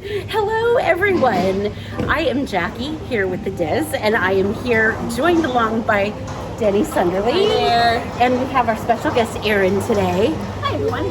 Hello everyone, I am Jackie here with the Diz, and I am here joined along by Deni Sunderly. Hi there. And we have our special guest Erin today. Hi everyone.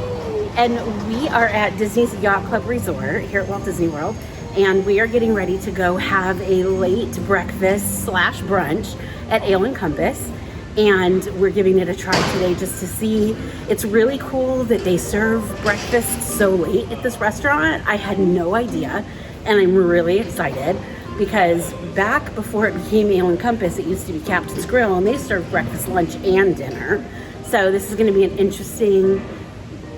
And we are at Disney's Yacht Club Resort here at Walt Disney World, and we are getting ready to go have a late breakfast / brunch at Ale & Compass. And we're giving it a try today just to see. It's really cool that they serve breakfast so late at this restaurant. I had no idea, and I'm really excited because back before it became Ale & Compass, it used to be Captain's Grill, and they served breakfast, lunch, and dinner. So this is going to be an interesting,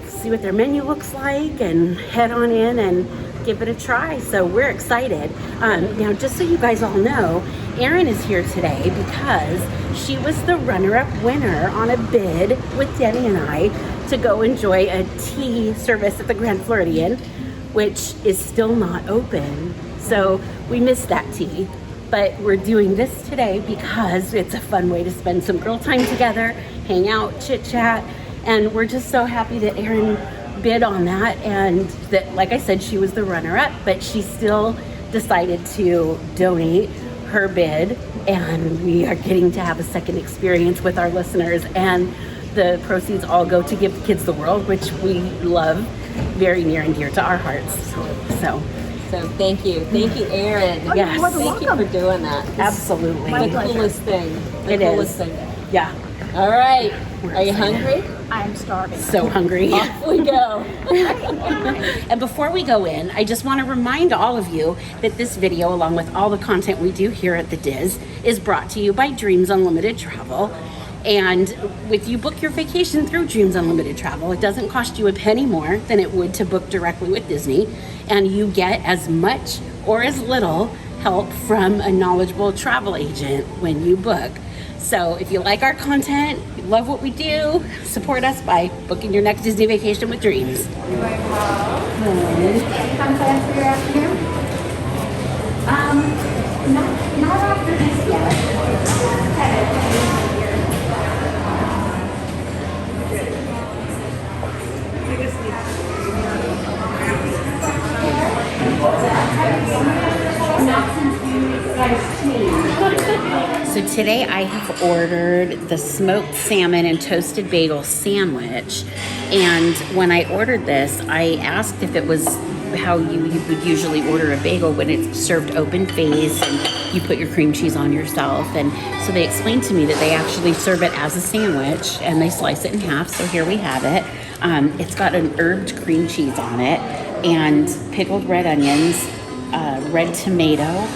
see what their menu looks like, and head on in and give it a try. So we're excited. Now, just so you guys all know, Erin is here today because she was the runner-up winner on a bid with Deni and I to go enjoy a tea service at the Grand Floridian, which is still not open. So we missed that tea, but we're doing this today because it's a fun way to spend some girl time together, hang out, chit chat, and we're just so happy that Erin bid on that, and that, like I said, she was the runner-up, but she still decided to donate her bid, and we are getting to have a second experience with our listeners, and the proceeds all go to Give Kids the World, which we love, very near and dear to our hearts. So thank you, Erin. Yes, thank you for doing that. Absolutely, the coolest thing. The coolest thing. Yeah. All right. Are you hungry? I'm starving. So hungry. Off we go. And before we go in, I just want to remind all of you that this video, along with all the content we do here at the Diz, is brought to you by Dreams Unlimited Travel. And with you book your vacation through Dreams Unlimited Travel, it doesn't cost you a penny more than it would to book directly with Disney. And you get as much or as little help from a knowledgeable travel agent when you book. So if you like our content, you love what we do, support us by booking your next Disney vacation with Dreams. Come plans for your afternoon? Not after this yet. So today I have ordered the smoked salmon and toasted bagel sandwich, and when I ordered this, I asked if it was how you would usually order a bagel when it's served open face and you put your cream cheese on yourself. And so they explained to me that they actually serve it as a sandwich and they slice it in half. So here we have it. It's got an herbed cream cheese on it and pickled red onions, red tomato,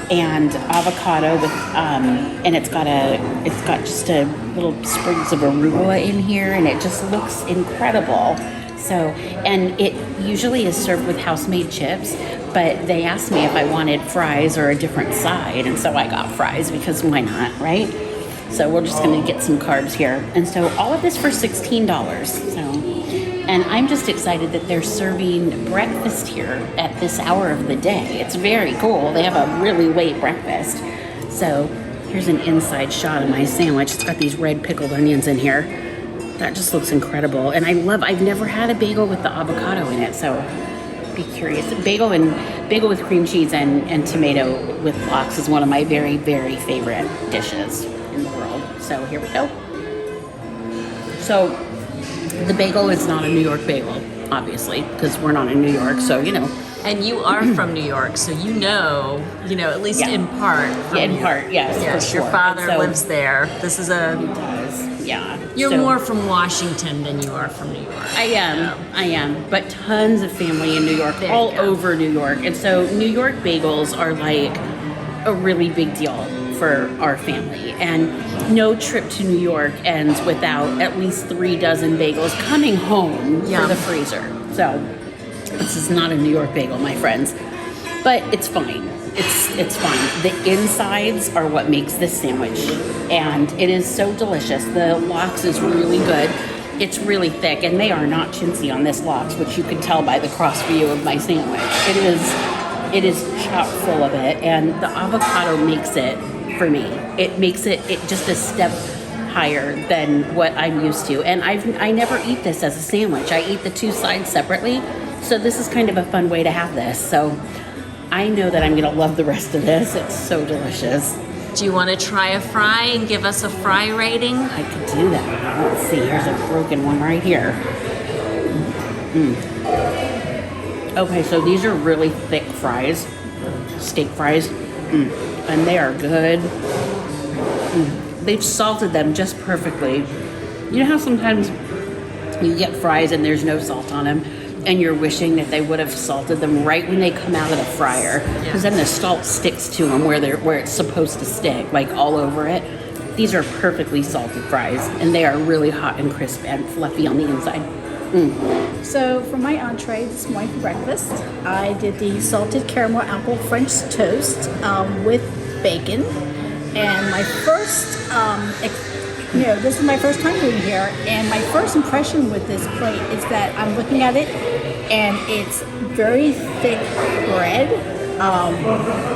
and avocado with and it's got just a little sprigs of arugula in here, and it just looks incredible. So, and it usually is served with house-made chips, but they asked me if I wanted fries or a different side, and so I got fries because why not, right? So we're just gonna get some carbs here, and so all of this for $16. So, and I'm just excited that they're serving breakfast here at this hour of the day. It's very cool. They have a really late breakfast. So here's an inside shot of my sandwich. It's got these red pickled onions in here. That just looks incredible. And I've never had a bagel with the avocado in it, so be curious. Bagel with cream cheese and tomato with lox is one of my very, very favorite dishes in the world. So here we go. So the bagel is not a New York bagel, obviously, because we're not in New York, so you know. And you are from New York, so you know, at least in part. In part, yes. Yes, for your sure. father So, lives there. This is he does, yeah. You're So, more from Washington than you are from New York. I am, but tons of family in New York, There all you go. over New York, and so New York bagels are like a really big deal for our family, and no trip to New York ends without at least 3 dozen bagels coming home for Yum. the freezer. So this is not a New York bagel, my friends, but it's fine. It's fine. The insides are what makes this sandwich, and it is so delicious. The lox is really good. It's really thick, and they are not chintzy on this lox, which you can tell by the cross view of my sandwich. It is chock full of it, and the avocado makes it, for me, it makes it just a step higher than what I'm used to. And I never eat this as a sandwich. I eat the two sides separately. So this is kind of a fun way to have this. So I know that I'm gonna love the rest of this. It's so delicious. Do you want to try a fry and give us a fry rating? I could do that. Let's see, here's a broken one right here. Okay, so these are really thick fries, steak fries, and they are good. They've salted them just perfectly. You know how sometimes you get fries and there's no salt on them, and you're wishing that they would have salted them right when they come out of the fryer, because then the salt sticks to them where it's supposed to stick, like all over it. These are perfectly salted fries, and they are really hot and crisp and fluffy on the inside. So for my entree this morning for breakfast, I did the salted caramel apple French toast with bacon. And my first, this is my first time being here, and my first impression with this plate is that I'm looking at it, and it's very thick bread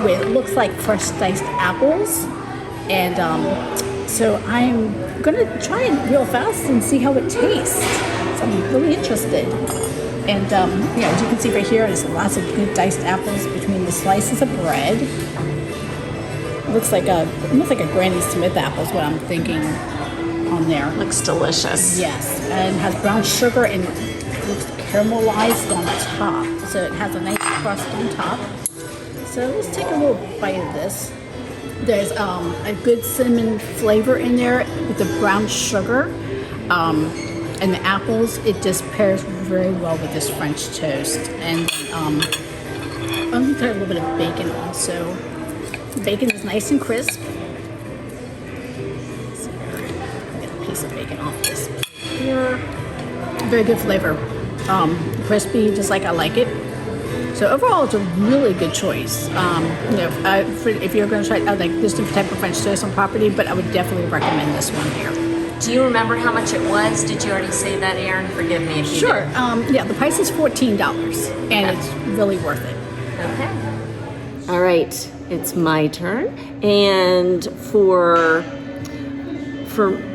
with looks like fresh diced apples, and so I'm gonna try it real fast and see how it tastes. So I'm really interested. And as you can see right here, there's lots of good diced apples between the slices of bread. Looks like almost like a Granny Smith apple is what I'm thinking on there. Looks delicious. Yes, and has brown sugar and looks caramelized on top. So it has a nice crust on top. So let's take a little bite of this. There's a good cinnamon flavor in there with the brown sugar. And the apples, it just pairs very well with this French toast. And I'm gonna try a little bit of bacon also. The bacon is nice and crisp. Let's see here. Get a piece of bacon off this here. Very good flavor. Crispy, just like I like it. So overall, it's a really good choice. If you're going to try like this type of French toast on property, but I would definitely recommend this one here. Do you remember how much it was? Did you already say that, Erin? Forgive me if you Sure. did. The price is $14, and it's really worth it. Okay. All right, it's my turn. And for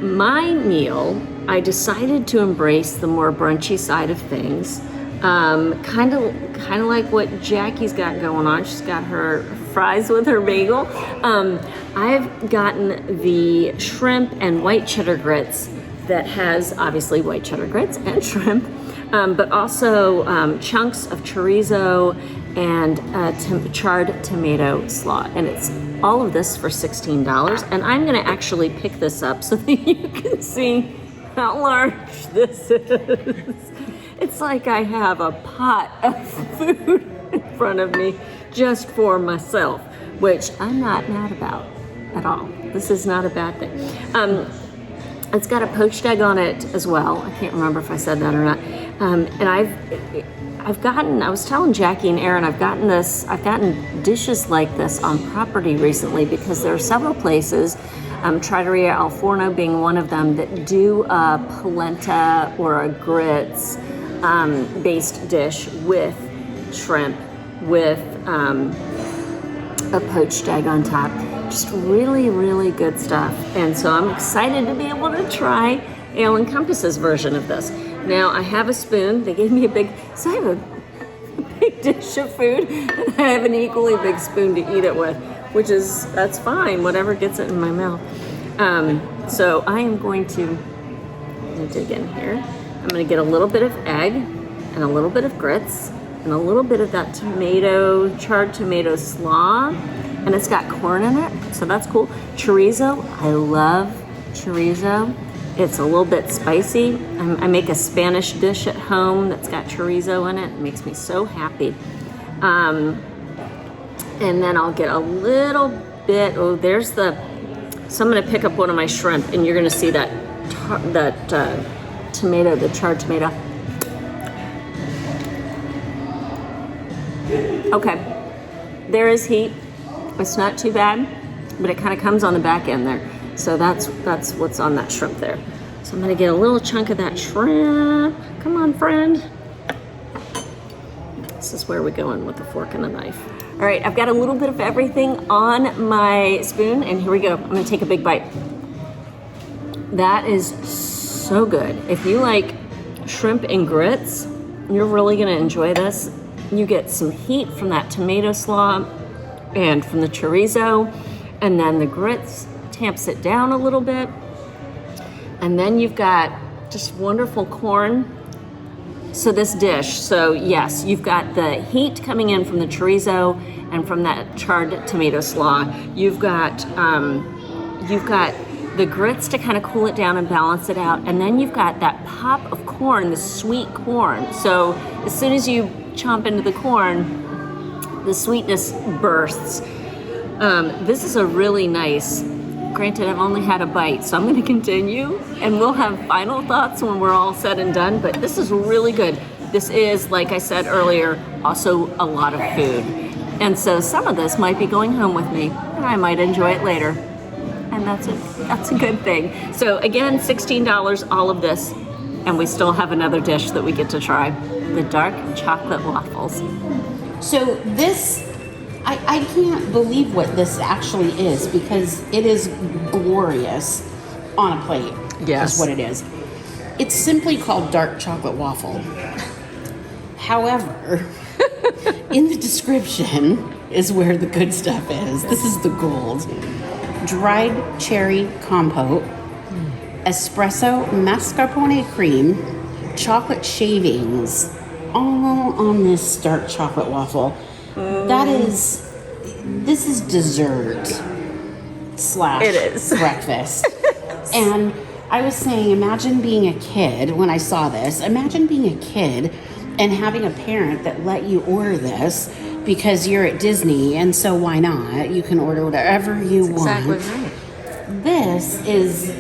my meal, I decided to embrace the more brunchy side of things. Kind of like what Jackie's got going on. She's got her fries with her bagel. I've gotten the shrimp and white cheddar grits that has obviously white cheddar grits and shrimp, but also chunks of chorizo and charred tomato slaw. And it's all of this for $16. And I'm gonna actually pick this up so that you can see how large this is. It's like I have a pot of food in front of me just for myself, which I'm not mad about at all. This is not a bad thing. It's got a poached egg on it as well. I can't remember if I said that or not. And I was telling Jackie and Erin, I've gotten dishes like this on property recently because there are several places, Trattoria Al Forno being one of them, that do a polenta or a grits based dish with shrimp, with a poached egg on top. Just really, really good stuff. And so I'm excited to be able to try Ale and Compass's version of this. Now I have a spoon. They gave me I have a big dish of food, and I have an equally big spoon to eat it with, that's fine, whatever gets it in my mouth. So I am going to dig in here. I'm going to get a little bit of egg and a little bit of grits and a little bit of that charred tomato slaw, and it's got corn in it, so that's cool. Chorizo, I love chorizo. It's a little bit spicy. I make a Spanish dish at home that's got chorizo in it. It makes me so happy. And then I'll get a little bit, so I'm gonna pick up one of my shrimp, and you're gonna see that tomato, the charred tomato. Okay, there is heat. It's not too bad, but it kind of comes on the back end there. So that's what's on that shrimp there. So I'm gonna get a little chunk of that shrimp. Come on, friend. This is where we're going with the fork and a knife. All right, I've got a little bit of everything on my spoon, and here we go. I'm gonna take a big bite. That is so good. If you like shrimp and grits, You're really gonna enjoy this. You get some heat from that tomato slaw and from the chorizo, and then the grits tamps it down a little bit. And then you've got just wonderful corn. So this dish, so yes, you've got the heat coming in from the chorizo and from that charred tomato slaw. You've got the grits to kind of cool it down and balance it out, and then you've got that pop of corn, the sweet corn. So as soon as you chomp into the corn, the sweetness bursts. This is a really nice. Granted, I've only had a bite, so I'm going to continue, and we'll have final thoughts when we're all said and done, but this is really good. This is, like I said earlier, also a lot of food. And so some of this might be going home with me, and I might enjoy it later. And that's a good thing. So again, $16, all of this, and we still have another dish that we get to try, the dark chocolate waffles. So this, I can't believe what this actually is, because it is glorious on a plate. Yes. Is what it is. It's simply called dark chocolate waffle. However, in the description is where the good stuff is. This is the gold. Dried cherry compote, espresso mascarpone cream, chocolate shavings, all on this dark chocolate waffle. This is dessert slash It is. breakfast. And I was saying, imagine being a kid when I saw this. Imagine being a kid and having a parent that let you order this because you're at Disney, and so why not? You can order whatever you want. Exactly right. This is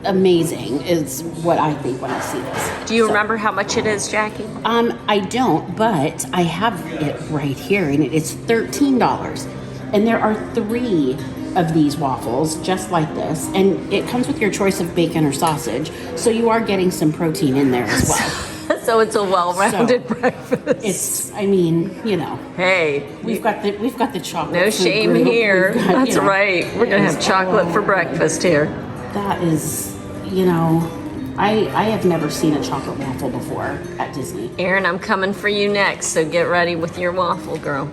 amazing, is what I think when I see this. Do you remember how much it is, Jackie? I don't, but I have it right here, and it's $13. And there are 3 of these waffles just like this, and it comes with your choice of bacon or sausage, so you are getting some protein in there as well. So it's a well-rounded breakfast. It's, I mean, you know. Hey, We've got the chocolate. no food shame group. here. We've got, That's you know, right. We're gonna have chocolate for breakfast here. That is, you know, I have never seen a chocolate waffle before at Disney. Erin, I'm coming for you next, so get ready with your waffle, girl.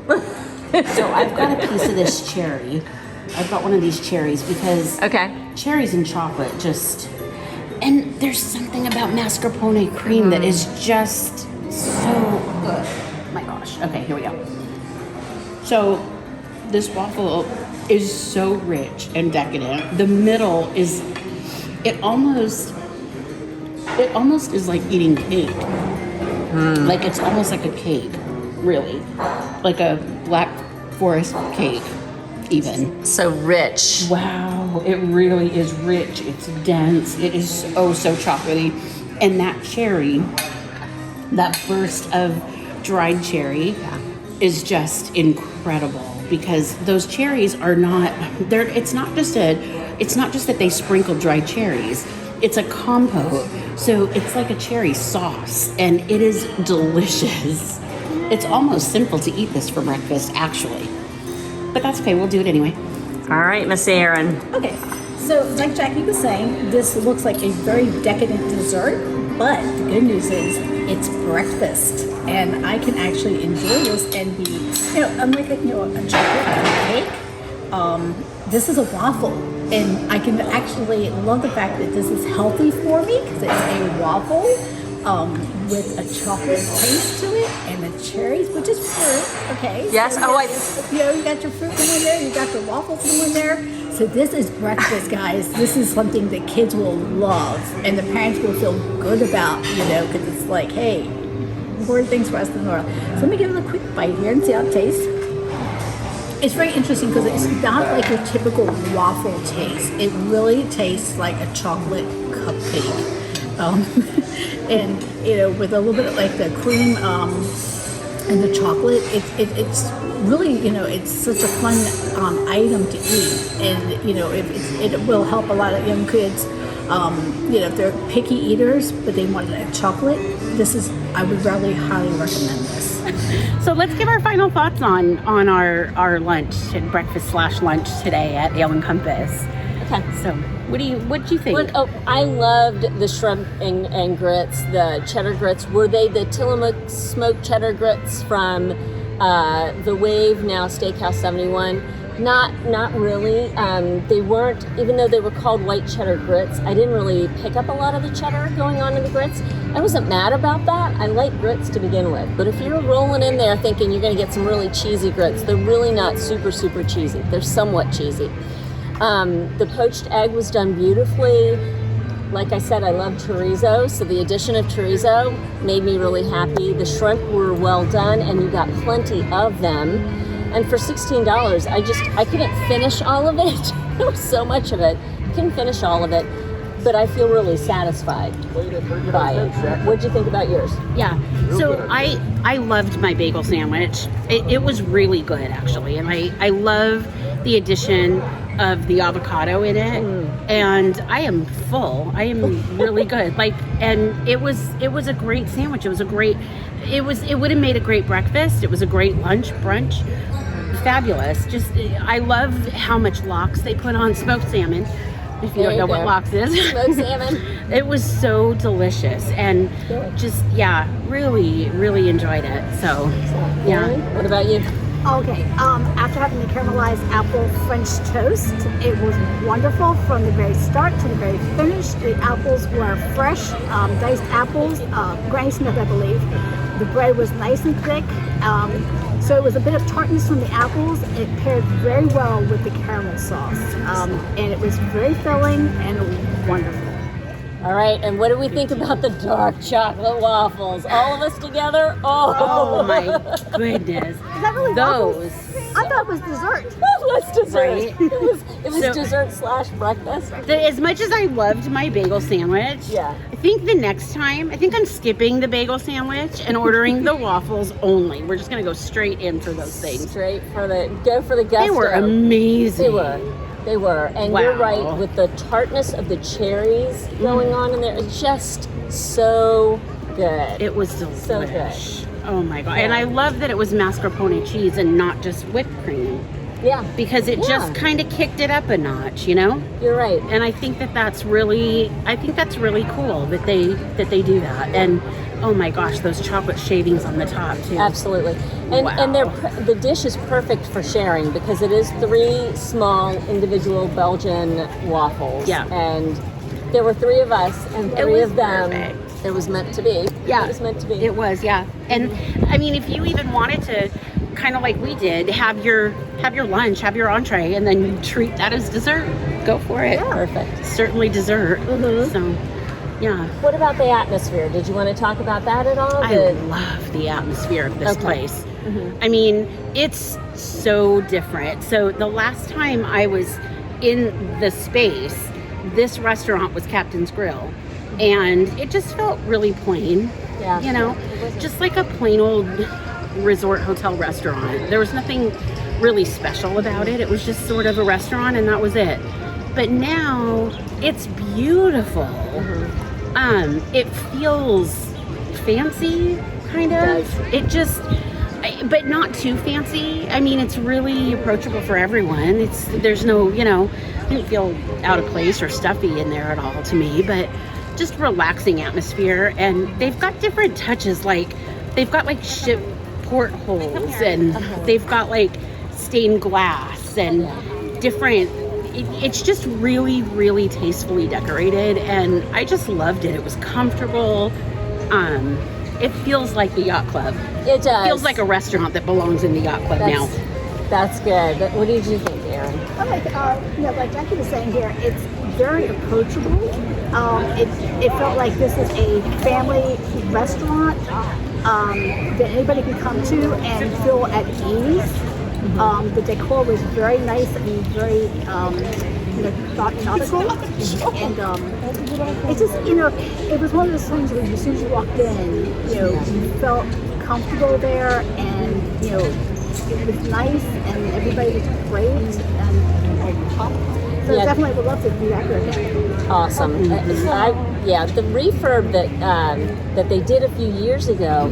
So I've got a piece of this cherry. I've got one of these cherries because Okay. cherries and chocolate just, and there's something about mascarpone cream that is just so good. My gosh. Okay, here we go. So this waffle is so rich and decadent. The middle is, it almost is like eating cake. Like it's almost like a cake, really. Like a Black Forest cake, even. So rich. Wow, it really is rich. It's dense. It is so chocolatey. And that cherry, that burst of dried cherry is just incredible, because those cherries are not, it's not just that they sprinkle dried cherries. It's a compote. So it's like a cherry sauce, and it is delicious. It's almost simple to eat this for breakfast, actually. But that's okay, we'll do it anyway. All right, Miss Erin. Okay, so like Jackie was saying, this looks like a very decadent dessert, but the good news is it's breakfast, and I can actually enjoy this and be, unlike a chocolate cake, this is a waffle, and I can actually love the fact that this is healthy for me because it's a waffle with a chocolate taste to it and the cherries, which is fruit. Okay. Yes. So you got your fruit in there, you got your waffles in there. So this is breakfast, guys. This is something that kids will love, and the parents will feel good about, because it's like, hey, more things for us in the world. So let me give it a quick bite here and see how it tastes. It's very interesting because it's not like your typical waffle taste. It really tastes like a chocolate cupcake. And with a little bit of like the cream and the chocolate, it's really, it's such a fun item to eat, and it will help a lot of young kids. If they're picky eaters but they want a chocolate, I would really highly recommend this. So let's give our final thoughts on our lunch, breakfast / lunch today at Ale and Compass. Okay. So, what do you think? I loved the shrimp and grits, the cheddar grits. Were they the Tillamook smoked cheddar grits from the Wave, now Steakhouse 71? Not really. They weren't, even though they were called white cheddar grits, I didn't really pick up a lot of the cheddar going on in the grits. I wasn't mad about that. I like grits to begin with. But if you're rolling in there thinking you're going to get some really cheesy grits, they're really not super, super cheesy. They're somewhat cheesy. The poached egg was done beautifully. Like I said, I love chorizo, so the addition of chorizo made me really happy. The shrimp were well done, and you got plenty of them. And for $16, I couldn't finish all of it. There was so much of it. Couldn't finish all of it, but I feel really satisfied by it. What'd you think about yours? Yeah. So I loved my bagel sandwich. It was really good, actually. And I love the addition of the avocado in it. And I am full. I am really good. And it was a great sandwich. It would have made a great breakfast. It was a great lunch, brunch. Fabulous. I love how much lox they put on smoked salmon. If you don't know what lox is. Smoked salmon. It was so delicious and really, really enjoyed it. So, yeah. What about you? Okay, after having the caramelized apple French toast, it was wonderful from the very start to the very finish. The apples were fresh, diced apples, Granny Smith, I believe. The bread was nice and thick, so it was a bit of tartness from the apples. It paired very well with the caramel sauce, and it was very filling and wonderful. All right, and what do we think about the dark chocolate waffles? All of us together? Oh my goodness. Is that really Those. waffles? I thought it was dessert. It was dessert. Right? It was dessert / breakfast. As much as I loved my bagel sandwich, Yeah. I think the next time, I'm skipping the bagel sandwich and ordering the waffles only. We're just going to go straight in for those things. Go for the gusto. They were amazing. They were. And Wow. you're right, with the tartness of the cherries going on in there, it's just so good. It was So delish. Oh my God. Yeah. And I love that it was mascarpone cheese and not just whipped cream, Yeah. because it just kind of kicked it up a notch, you know? You're right. And I think that's really cool that they do that. And oh my gosh, those chocolate shavings on the top too. Absolutely. And Wow. the dish is perfect for sharing because it is 3 small individual Belgian waffles. Yeah. And there were 3 of us and 3 was of them. perfect. It was meant to be. Yeah. It was meant to be. It was, yeah. And I mean, if you even wanted to, kind of like we did, have your lunch, have your entree, and then treat that as dessert, go for it. Yeah. Perfect. Certainly dessert. Mhm. So, yeah. What about the atmosphere? Did you want to talk about that at all? I love the atmosphere of this Okay. place. I mean, it's so different. So the last time I was in the space, this restaurant was Captain's Grill, and it just felt really plain. Yeah. You know, just like a plain old resort hotel restaurant. There was nothing really special about it. It was just sort of a restaurant, and that was it. But now it's beautiful. It feels fancy, kind of. It just, but not too fancy. I mean, it's really approachable for everyone. There's no, I didn't feel out of place or stuffy in there at all to me, but just relaxing atmosphere. And they've got different touches, like they've got like ship portholes, and they've got like stained glass and different. It's just really, really tastefully decorated, and I just loved it. It was comfortable. It feels like the Yacht Club. It does. It feels like a restaurant that belongs in the Yacht Club now. That's good. What did you think, Erin? Like Jackie was saying here, it's very approachable. It felt like this is a family restaurant that anybody can come to and feel at ease. The decor was very nice and very nautical, and it just it was one of those things where as soon as you walked in, you felt comfortable there, and it was nice and everybody was great, and so definitely would love to do that again. Awesome. The refurb that they did a few years ago,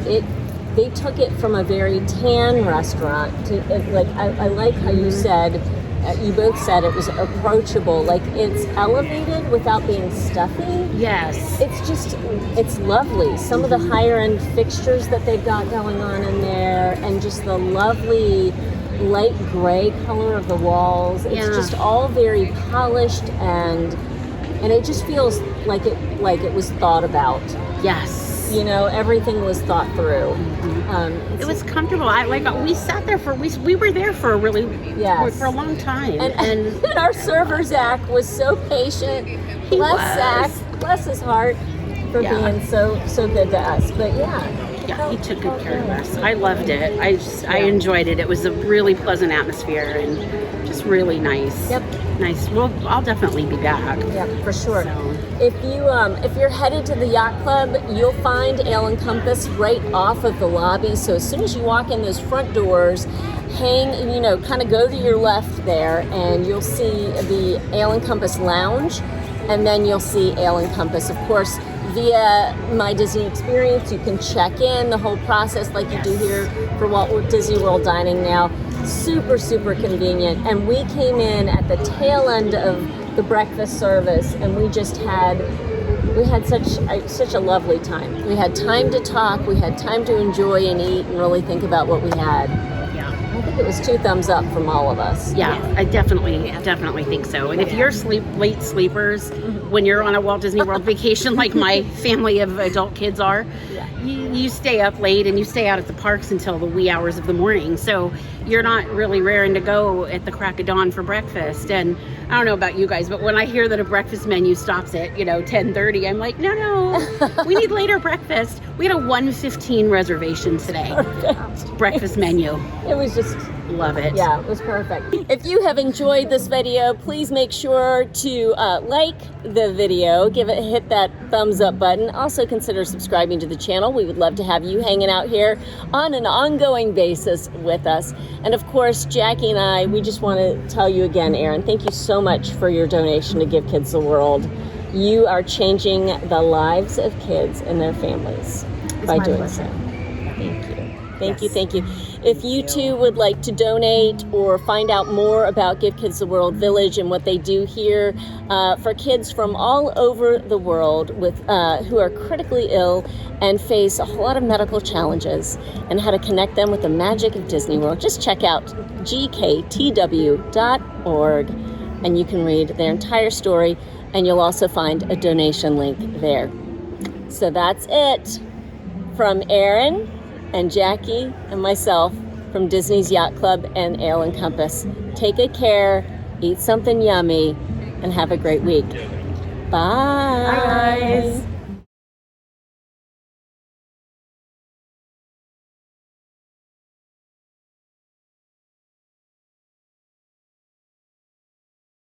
they took it from a very tan restaurant to I like how you said you both said it was approachable. Like, it's elevated without being stuffy. Yes. It's lovely. Some of the higher end fixtures that they've got going on in there, and just the lovely light gray color of the walls. It's just all very polished, and it just feels like it was thought about. Yes. You know, everything was thought through. It was comfortable. We sat there we were there for a really for a long time, and our server Zach was so patient. Bless Zach, bless his heart for being so good to us. But he took good care of us. I loved it. I enjoyed it. It was a really pleasant atmosphere and just really nice. Yep. Nice. Well, I'll definitely be back. Yep, for sure. So. If you're headed to the Yacht Club, you'll find Ale and Compass right off of the lobby. So as soon as you walk in those front doors, kind of go to your left there, and you'll see the Ale and Compass Lounge, and then you'll see Ale and Compass. Of course, via My Disney Experience, you can check in the whole process like you do here for Walt Disney World Dining now. Super, super convenient. And we came in at the tail end of the breakfast service, and we had such a lovely time. We had time to talk, we had time to enjoy and eat and really think about what we had. Yeah. I think it was 2 thumbs up from all of us. Yeah, I definitely think so. And if you're late sleepers when you're on a Walt Disney World vacation, like my family of adult kids are, you stay up late and you stay out at the parks until the wee hours of the morning. So you're not really raring to go at the crack of dawn for breakfast. And I don't know about you guys, but when I hear that a breakfast menu stops at 10:30, I'm like, no, we need later breakfast. We had a 1:15 reservation today. Perfect. Breakfast menu. It was just love it. Yeah, it was perfect. If you have enjoyed this video, please make sure to like the video, hit that thumbs up button. Also consider subscribing to the channel. We would love to have you hanging out here on an ongoing basis with us. And of course, Jackie and I, we just want to tell you again, Erin, thank you so much for your donation to Give Kids the World. You are changing the lives of kids and their families by doing so. Thank you. If you too would like to donate or find out more about Give Kids the World Village and what they do here for kids from all over the world who are critically ill and face a whole lot of medical challenges, and how to connect them with the magic of Disney World, just check out gktw.org, and you can read their entire story, and you'll also find a donation link there. So that's it from Erin and Jackie and myself from Disney's Yacht Club and Ale and Compass. Take good care, eat something yummy, and have a great week. Bye. Bye, guys.